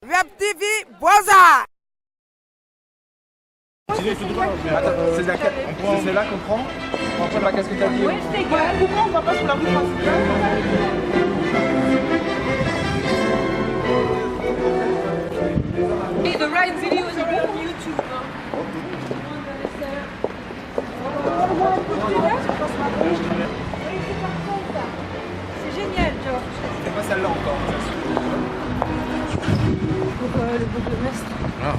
Web TV Boza. C'est laquelle? C'est celle-là qu'on prend? On prend la casquette à pied. Oui, c'est égal. Pourquoi on ne va pas sur la rue principale? Et the right video is on YouTube. C'est génial, George. C'est pas celle-là encore. Pour le bourgmestre. Ah.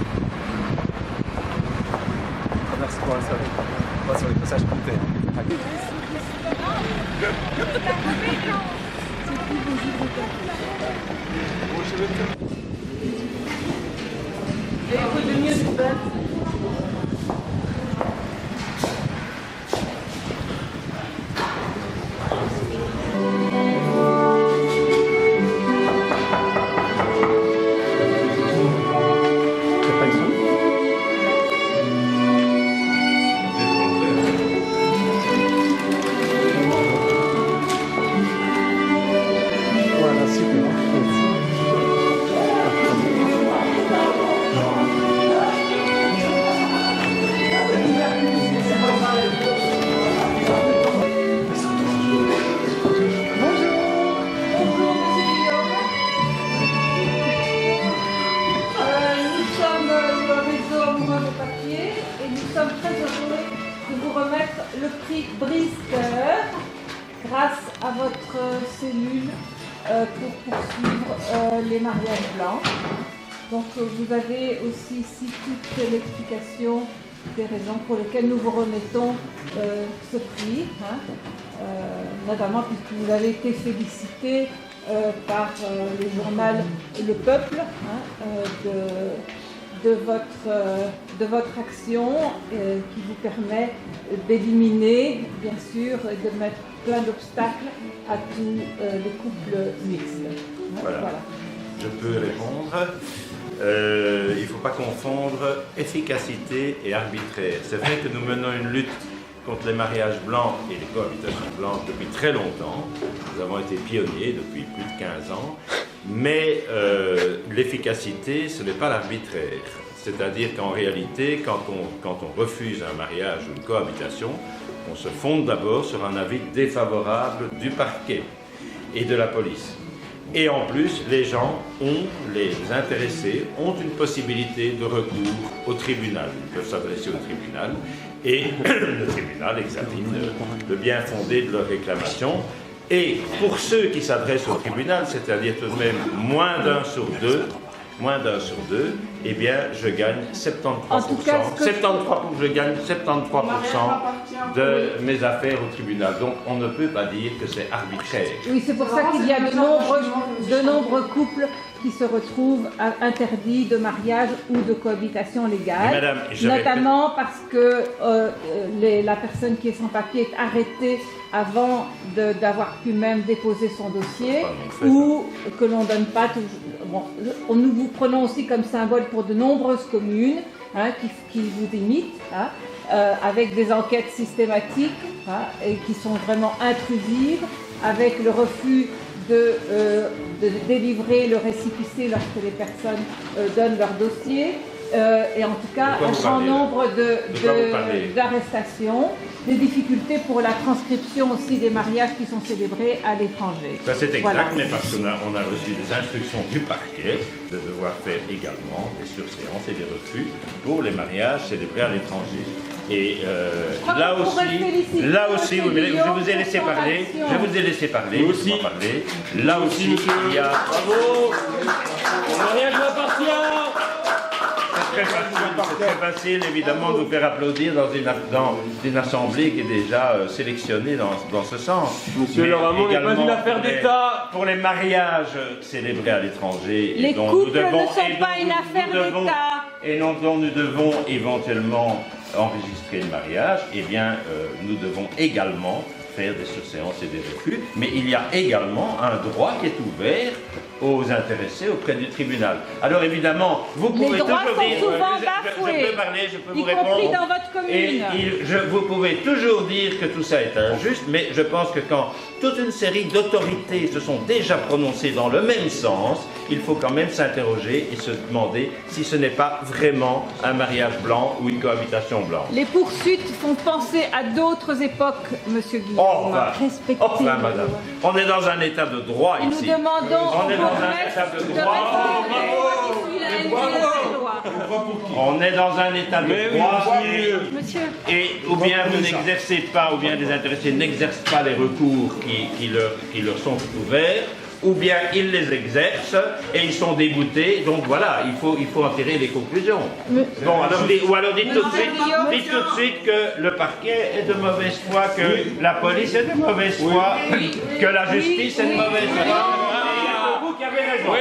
Merci pour la salle. Pas sur les passages comptés. Le prix Brister grâce à votre cellule pour poursuivre les mariages blancs. Donc vous avez aussi ici toute l'explication des raisons pour lesquelles nous vous remettons ce prix, notamment puisque vous avez été félicité par le journal Le Peuple de votre action qui vous permet d'éliminer, bien sûr, et de mettre plein d'obstacles à tous les couples mixtes. Voilà. Je peux répondre. Il ne faut pas confondre efficacité et arbitraire. C'est vrai que nous menons une lutte contre les mariages blancs et les cohabitations blanches depuis très longtemps. Nous avons été pionniers depuis plus de 15 ans. Mais l'efficacité, ce n'est pas l'arbitraire. C'est-à-dire qu'en réalité, quand on refuse un mariage ou une cohabitation, on se fonde d'abord sur un avis défavorable du parquet et de la police. Et en plus, les intéressés ont une possibilité de recours au tribunal. Ils peuvent s'adresser au tribunal et le tribunal examine le bien fondé de leur réclamation. Et pour ceux qui s'adressent au tribunal, c'est-à-dire tout de même moins d'un sur deux, eh bien, je gagne 73%. Je gagne 73% de mes affaires au tribunal. Donc, on ne peut pas dire que c'est arbitraire. Oui, c'est pour ça qu'il y a de nombreux couples qui se retrouvent interdits de mariage ou de cohabitation légale, Madame, notamment parce que la personne qui est sans papier est arrêtée avant d'avoir pu même déposer son dossier, ou que l'on ne donne pas toujours. Bon, nous vous prenons aussi comme symbole pour de nombreuses communes qui vous imitent, avec des enquêtes systématiques et qui sont vraiment intrusives, avec le refus de délivrer le récépissé lorsque les personnes donnent leur dossier, et en tout cas un grand nombre d'arrestations, des difficultés pour la transcription aussi des mariages qui sont célébrés à l'étranger. Ça c'est exact, voilà. Mais parce qu'on a reçu des instructions du parquet de devoir faire également des surséances et des refus pour les mariages célébrés à l'étranger. Et là aussi, je vous ai laissé parler, aussi. Là aussi, il y a... Bravo! Le mariage appartient! C'est très facile, évidemment, de vous faire applaudir dans une assemblée qui est déjà sélectionnée dans ce sens. Monsieur Laramont n'est pas une affaire d'État. Pour les mariages célébrés à l'étranger, Les couples ne sont pas une affaire d'État. Et dont nous devons éventuellement enregistrer le mariage, eh bien, nous devons également faire des surséances et des refus, mais il y a également un droit qui est ouvert aux intéressés auprès du tribunal. Alors évidemment, vous pouvez Les droits toujours sont dire... souvent je bafoués, peux parler, je peux y vous répondre. compris dans votre commune. Vous pouvez toujours dire que tout ça est injuste, mais je pense que quand toute une série d'autorités se sont déjà prononcées dans le même sens, il faut quand même s'interroger et se demander si ce n'est pas vraiment un mariage blanc ou une cohabitation blanche. Les poursuites font penser à d'autres époques, Monsieur Guillaume. Enfin, madame, on est dans un état de droit Et ici. nous demandons On est dans un état de droit. On est dans un état de droit. Monsieur. Et ou bien vous n'exercez pas, ou bien les intéressés n'exercent pas les recours qui leur sont ouverts, ou bien ils les exercent et ils sont déboutés. Donc voilà, il faut en tirer les conclusions. Bon, alors, ou alors dites tout de suite que le parquet est de mauvaise foi, que la police est de mauvaise foi, que la justice est de mauvaise foi. C'est vous qui avez raison.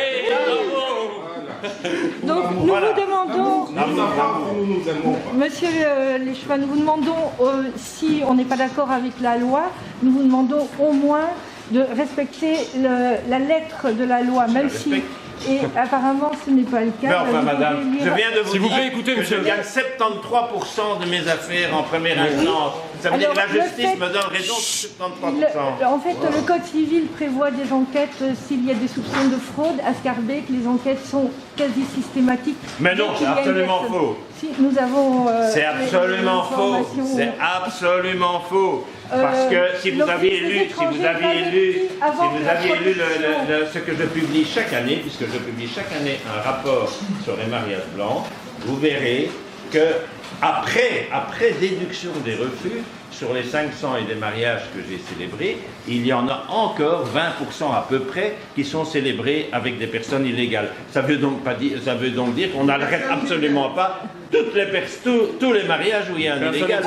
Donc nous vous demandons, Monsieur Leschwa, nous vous demandons, si on n'est pas d'accord avec la loi, nous vous demandons au moins de respecter la lettre de la loi, même si... Et apparemment, ce n'est pas le cas. Mais enfin, madame, je viens de vous dire écoutez, que je gagne 73% de mes affaires en première instance. Ça veut dire que la justice me donne raison sur 73%. En fait, le Code civil prévoit des enquêtes s'il y a des soupçons de fraude. À Scarbeck, les enquêtes sont quasi systématiques. Mais non, c'est absolument faux. Si, nous avons... c'est absolument faux. C'est absolument faux. Parce que si vous aviez lu ce que je publie chaque année, puisque je publie chaque année un rapport sur les mariages blancs, vous verrez que après déduction des refus, sur les 500 et des mariages que j'ai célébrés, il y en a encore 20% à peu près qui sont célébrés avec des personnes illégales. Ça veut donc dire qu'on n'arrête absolument pas tous les mariages où il y a un illégal.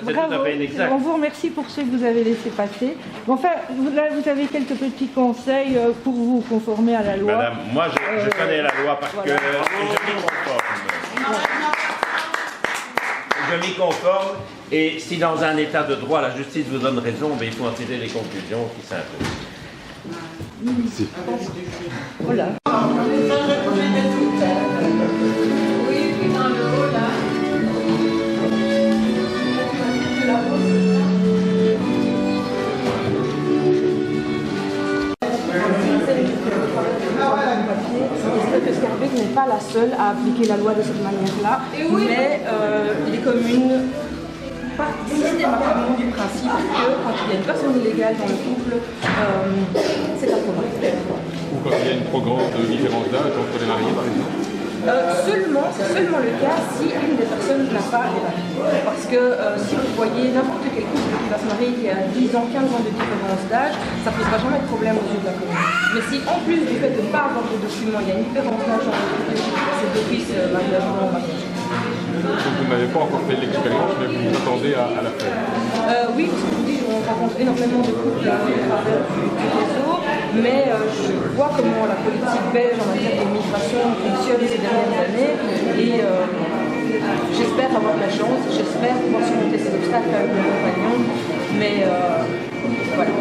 C'est tout à fait inexact. On vous remercie pour ce que vous avez laissé passer. Enfin, là, vous avez quelques petits conseils pour vous conformer à la loi. Madame, moi, je connais la loi par cœur et je m'y conforme. Je m'y conforme, et si dans un état de droit la justice vous donne raison, il faut en tirer les conclusions qui s'imposent. Merci. Voilà. Scarbeck n'est pas la seule à appliquer la loi de cette manière-là, mais les communes partent systématiquement du principe que quand il y a une personne illégale dans le couple, c'est un problème. Ou quand il y a une trop grande différence d'âge entre les mariés, par exemple? C'est seulement le cas si une des personnes n'a pas les mariés. Parce que si vous voyez n'importe quel couple qui va se marier qui a 10 ans, 15 ans de différence d'âge, ça ne posera jamais de problème aux yeux de la commune. Mais si en plus du fait de ne pas avoir de documents, il y a une différence d'âge dans le couple, c'est d'office mariage blanc, mariage. Donc vous n'avez pas encore fait l'expérience, mais vous vous attendez à la faire? Oui, parce que je vous dis, on rencontre énormément de couples à travers du réseau, mais je vois comment la politique belge en matière d'immigration fonctionne ces dernières années, et j'espère avoir de la chance, j'espère pouvoir surmonter ces obstacles avec mon compagnon, mais voilà.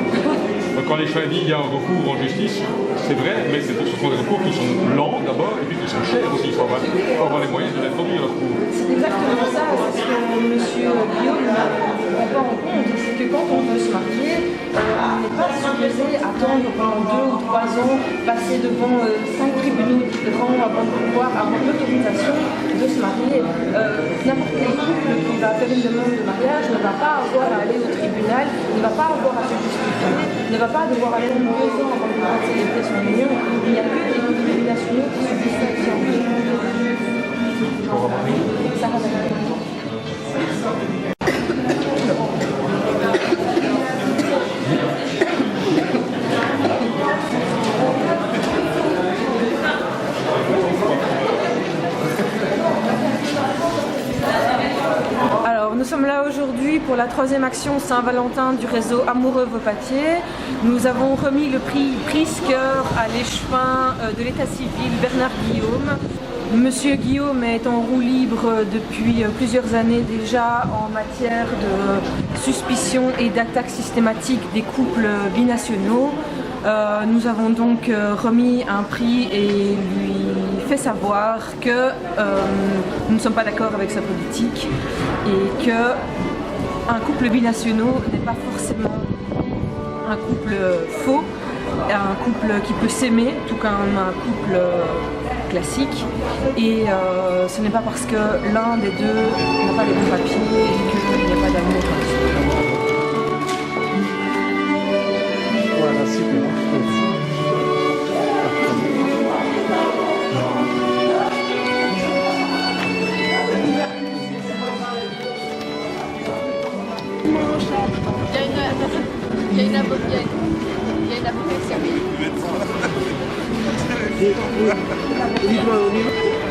Donc quand les choix disent qu'il y a un recours en justice, c'est vrai, mais ce sont des recours qui sont lents d'abord, et puis qui sont chers aussi. Il faut avoir les moyens de les produire, le recours. C'est exactement ça, c'est ce que M. Guillaume ne prend pas en compte, c'est que quand on veut se marier, on n'est pas supposé attendre pendant 2 ou 3 ans, passer devant 5 tribunaux différents avant de pouvoir avoir l'autorisation de se marier. N'importe quel couple qui va faire une demande de mariage ne va pas avoir à aller au tribunal, ne va pas avoir à se justifier, ne va pas devoir aller 2 ans avant de pouvoir célébrer son union. Il n'y a que des tribunaux nationaux qui se distinguent. Ça va Nous sommes là aujourd'hui pour la 3e action Saint-Valentin du réseau Amoureux Vaupatier. Nous avons remis le prix Pritzker à l'échevin de l'état civil Bernard Guillaume. Monsieur Guillaume est en roue libre depuis plusieurs années déjà en matière de suspicion et d'attaque systématique des couples binationaux. Nous avons donc remis un prix et lui fait savoir que nous ne sommes pas d'accord avec sa politique et que un couple binationaux n'est pas forcément un couple faux, un couple qui peut s'aimer, tout comme un couple classique. Et ce n'est pas parce que l'un des deux n'a pas les bons papiers qu'il n'y a pas d'amour. Voilà, super. Il y a une avocate qui arrive. Uniquement au niveau.